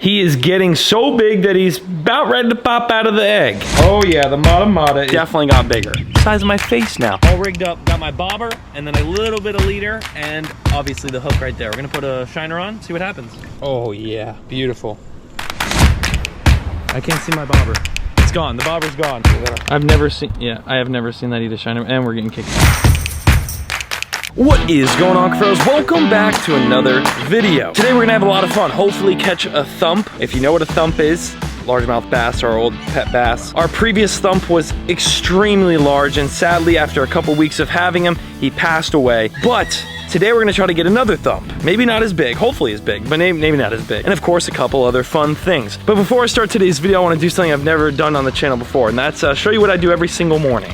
He is getting so big that he's about ready to pop out of the egg. Oh yeah, the Mata definitely got bigger. Size of my face now. All rigged up, got my bobber, and then a little bit of leader, and obviously the hook right there. We're gonna put a shiner on, see what happens. Oh yeah, beautiful. I can't see my bobber. It's gone, the bobber's gone. I have never seen that eat a shiner, and we're getting kicked out. What is going on, Cuffros? Welcome back to another video. Today we're gonna have a lot of fun. Hopefully catch a thump. If you know what a thump is, largemouth bass, our old pet bass. Our previous thump was extremely large, and sadly, after a couple weeks of having him, he passed away. But today we're gonna try to get another thump. Maybe not as big, hopefully as big, but maybe not as big. And of course, a couple other fun things. But before I start today's video, I wanna do something I've never done on the channel before, and that's show you what I do every single morning.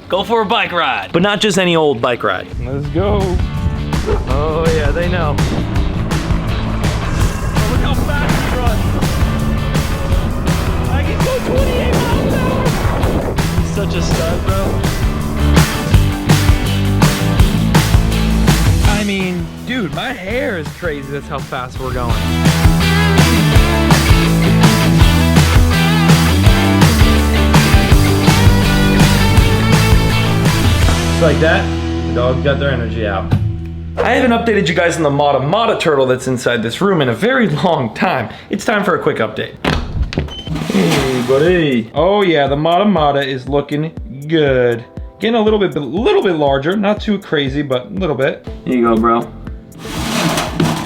Go for a bike ride. But not just any old bike ride. Let's go. Oh yeah, they know. Oh, look how fast he runs. I can go 28 miles an hour. He's such a stud, bro. I mean, dude, my hair is crazy. That's how fast we're going. Like that, the dogs got their energy out. I haven't updated you guys on the Mata turtle that's inside this room in a very long time. It's time for a quick update. Hey, buddy. Oh yeah, the Mata is looking good. Getting a little bit larger, not too crazy, but a little bit. Here you go, bro.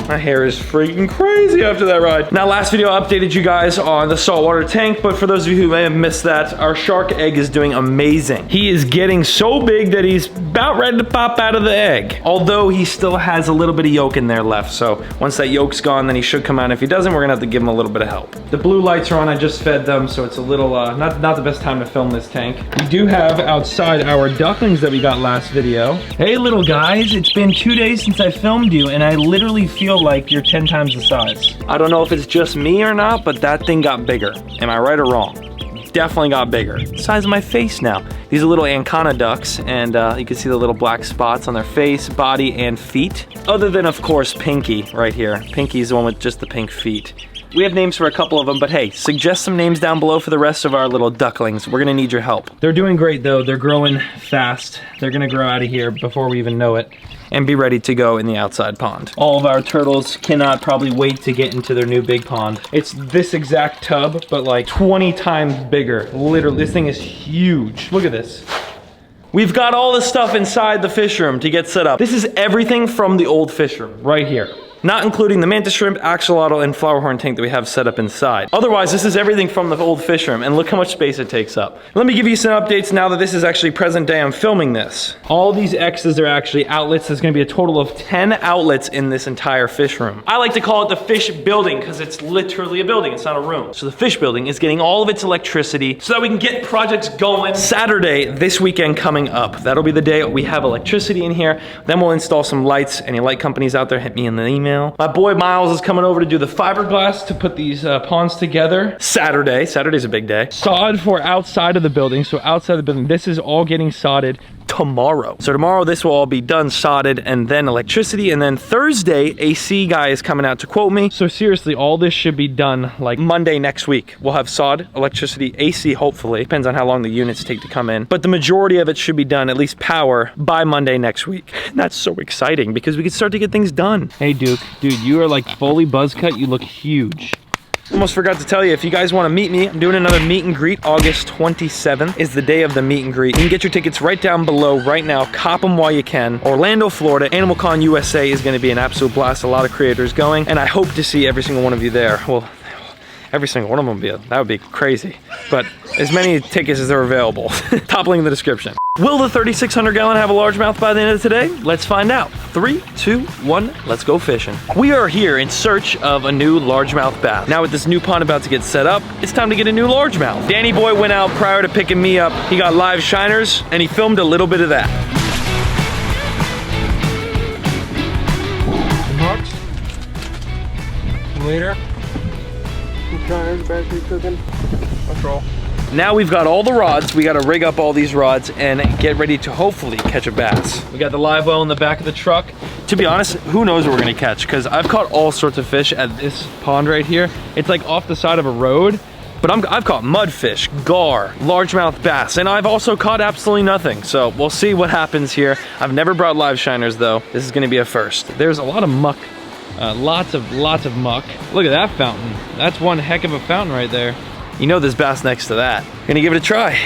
My hair is freaking crazy after that ride. Now, last video I updated you guys on the saltwater tank, but for those of you who may have missed that, our shark egg is doing amazing. He is getting so big that he's about ready to pop out of the egg. Although he still has a little bit of yolk in there left, so once that yolk's gone, then he should come out. If he doesn't, we're gonna have to give him a little bit of help. The blue lights are on, I just fed them, so it's a little, not the best time to film this tank. We do have outside our ducklings that we got last video. Hey little guys, it's been 2 days since I filmed you, and I literally feel like you're 10 times the size. I don't know if it's just me or not, but that thing got bigger. Am I right or wrong? Definitely got bigger. The size of my face now. These are little Ancana ducks, and you can see the little black spots on their face, body, and feet. Other than, of course, Pinky right here. Pinky's the one with just the pink feet. We have names for a couple of them, but hey, suggest some names down below for the rest of our little ducklings. We're gonna need your help. They're doing great though. They're growing fast. They're gonna grow out of here before we even know it and be ready to go in the outside pond. All of our turtles cannot probably wait to get into their new big pond. It's this exact tub, but like 20 times bigger. Literally, this thing is huge. Look at this. We've got all the stuff inside the fish room to get set up. This is everything from the old fish room, right here. Not including the mantis shrimp, axolotl, and flower horn tank that we have set up inside. Otherwise, this is everything from the old fish room, and look how much space it takes up. Let me give you some updates now that this is actually present day. I'm filming this. All these X's are actually outlets. There's gonna be a total of 10 outlets in this entire fish room. I like to call it the fish building because it's literally a building, it's not a room. So the fish building is getting all of its electricity so that we can get projects going. Saturday, this weekend coming up. That'll be the day we have electricity in here. Then we'll install some lights. Any light companies out there, hit me in the email. My boy Miles is coming over to do the fiberglass to put these ponds together. Saturday's a big day. Sod for outside of the building. So outside the building, this is all getting sodded tomorrow. So tomorrow this will all be done, sodded, and then electricity. And then Thursday, AC guy is coming out to quote me. So seriously, all this should be done like Monday next week. We'll have sod, electricity, AC hopefully. Depends on how long the units take to come in. But the majority of it should be done, at least power, by Monday next week. And that's so exciting because we can start to get things done. Hey Duke, dude, you are like fully buzz cut. You look huge. Almost forgot to tell you, if you guys want to meet me, I'm doing another meet and greet. August 27th is the day of the meet and greet. You can get your tickets right down below right now. Cop them while you can. Orlando, Florida. Animal Con USA is going to be an absolute blast. A lot of creators going, and I hope to see every single one of you there. Well, every single one of them that would be crazy. But as many tickets as are available. Top link in the description. Will the 3,600 gallon have a largemouth by the end of today? Let's find out. 3, 2, 1, let's go fishing. We are here in search of a new largemouth bass. Now with this new pond about to get set up, it's time to get a new largemouth. Danny boy went out prior to picking me up. He got live shiners and he filmed a little bit of that. Hooks. Later. Shiners, battery cooking. Let's roll. Now we've got all the rods. We got to rig up all these rods and get ready to hopefully catch a bass. We got the live well in the back of the truck. To be honest, who knows what we're gonna catch, because I've caught all sorts of fish at this pond right here. It's like off the side of a road, but I've caught mudfish, gar, largemouth bass, and I've also caught absolutely nothing. So we'll see what happens here. I've never brought live shiners though. This is gonna be a first. There's a lot of muck, lots of muck. Look at that fountain. That's one heck of a fountain right there. You know there's bass next to that. Gonna give it a try.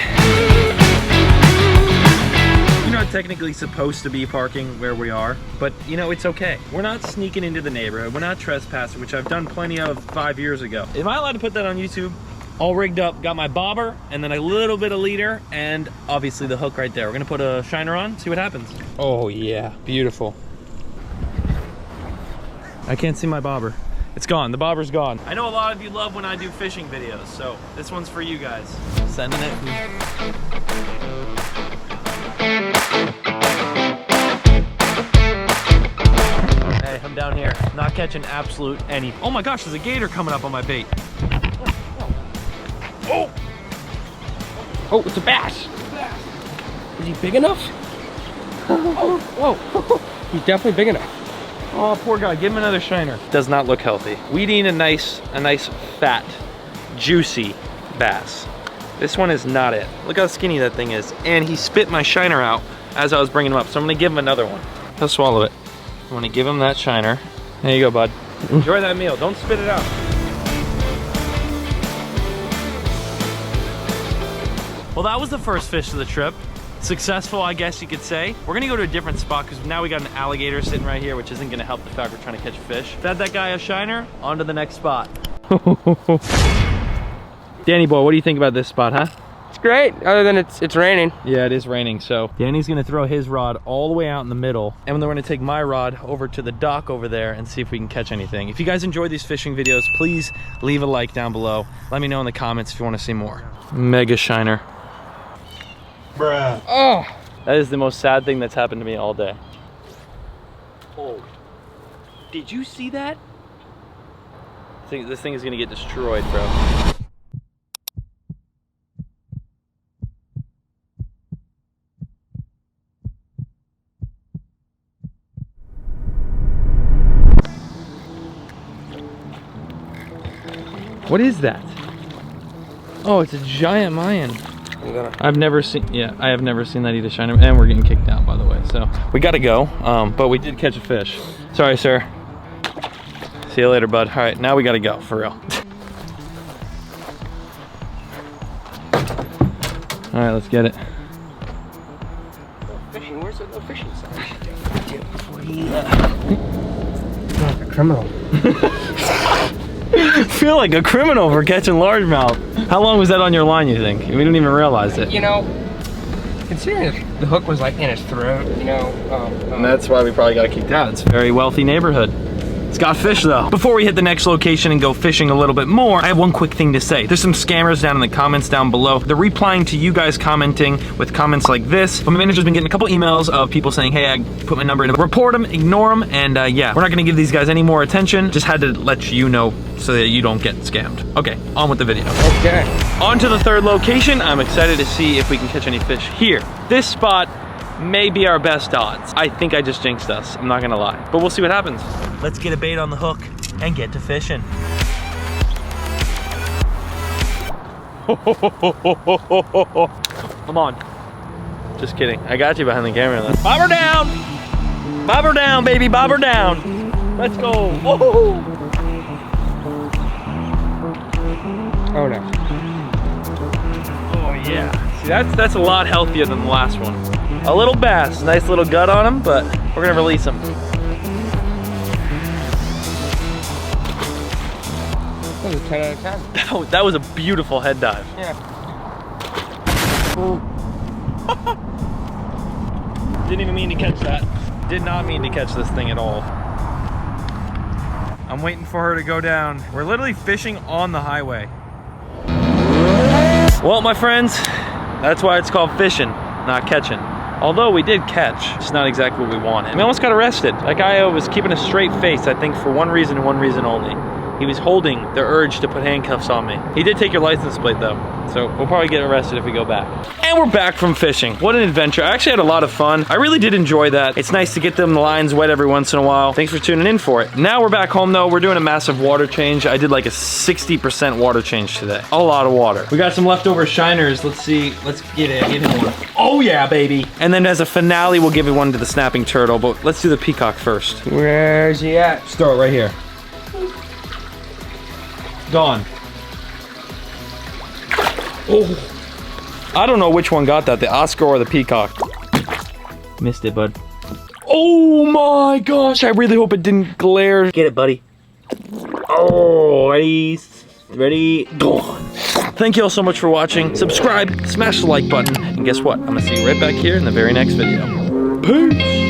We're not technically supposed to be parking where we are, but you know, it's okay. We're not sneaking into the neighborhood. We're not trespassing, which I've done plenty of 5 years ago. Am I allowed to put that on YouTube? All rigged up, got my bobber, and then a little bit of leader, and obviously the hook right there. We're gonna put a shiner on, see what happens. Oh yeah, beautiful. I can't see my bobber. It's gone, the bobber's gone. I know a lot of you love when I do fishing videos, so this one's for you guys. Sending it. Hey, I'm down here, not catching absolute any. Oh my gosh, there's a gator coming up on my bait. Oh! Oh, it's a bass! Is he big enough? Oh, whoa. He's definitely big enough. Oh, poor guy, give him another shiner. Does not look healthy. We'd eat a nice fat, juicy bass. This one is not it. Look how skinny that thing is. And he spit my shiner out as I was bringing him up. So I'm gonna give him another one. He'll swallow it. I'm gonna give him that shiner. There you go, bud. Enjoy that meal, don't spit it out. Well, that was the first fish of the trip. Successful, I guess you could say. We're gonna go to a different spot because now we got an alligator sitting right here, which isn't gonna help the fact we're trying to catch fish. Fed that guy a shiner, on to the next spot. Danny boy, what do you think about this spot, huh? It's great, other than it's raining. Yeah, it is raining, so Danny's gonna throw his rod all the way out in the middle, and then we're gonna take my rod over to the dock over there and see if we can catch anything. If you guys enjoy these fishing videos, please leave a like down below. Let me know in the comments if you wanna see more. Mega shiner. Bruh. Oh! That is the most sad thing that's happened to me all day. Oh. Did you see that? This thing is gonna get destroyed, bro. What is that? Oh, it's a giant Mayan. I've never seen, yeah, I have never seen that eat a shiner, and we're getting kicked out, by the way. So we gotta go, but we did catch a fish. Sorry, sir. See you later, bud. All right, now we gotta go, for real. All right, let's get it. Fishing, where's the fishing sign? Like a criminal. I feel like a criminal for catching largemouth. How long was that on your line, you think? We didn't even realize it. You know, considering the hook was like in his throat, you know. And that's why we probably got kicked out. It's a very wealthy neighborhood. It's got fish though. Before we hit the next location and go fishing a little bit more, I have one quick thing to say. There's some scammers down in the comments down below. They're replying to you guys commenting with comments like this. But my manager's been getting a couple emails of people saying, hey, I put my number in. Report them, ignore them, and yeah, we're not gonna give these guys any more attention. Just had to let you know so that you don't get scammed. Okay, on with the video. Okay. On to the third location. I'm excited to see if we can catch any fish here. This spot may be our best odds. I think I just jinxed us, I'm not gonna lie. But we'll see what happens. Let's get a bait on the hook and get to fishing. Come on. Just kidding, I got you behind the camera though. Bob her down! Bob her down, baby, bob her down. Let's go. Whoa. Oh no. Oh yeah. See, that's a lot healthier than the last one. A little bass, nice little gut on him, but we're gonna release him. That was a 10 out of 10. That was a beautiful head dive. Yeah. Didn't even mean to catch that. Did not mean to catch this thing at all. I'm waiting for her to go down. We're literally fishing on the highway. Well, my friends, that's why it's called fishing, not catching. Although we did catch, it's not exactly what we wanted. We almost got arrested. That guy was keeping a straight face, I think, for one reason and one reason only. He was holding the urge to put handcuffs on me. He did take your license plate though, so we'll probably get arrested if we go back. And we're back from fishing. What an adventure. I actually had a lot of fun. I really did enjoy that. It's nice to get them lines wet every once in a while. Thanks for tuning in for it. Now we're back home though. We're doing a massive water change. I did like a 60% water change today. A lot of water. We got some leftover shiners. Let's see. Let's get him one. Oh yeah, baby. And then as a finale, we'll give it one to the snapping turtle, but let's do the peacock first. Where's he at? Just throw it right here. Gone. Oh. I don't know which one got that, the Oscar or the peacock. Missed it, bud. Oh my gosh, I really hope it didn't glare. Get it, buddy. Oh, ready, gone. Thank you all so much for watching. Subscribe, smash the like button, and guess what? I'm gonna see you right back here in the very next video. Peace.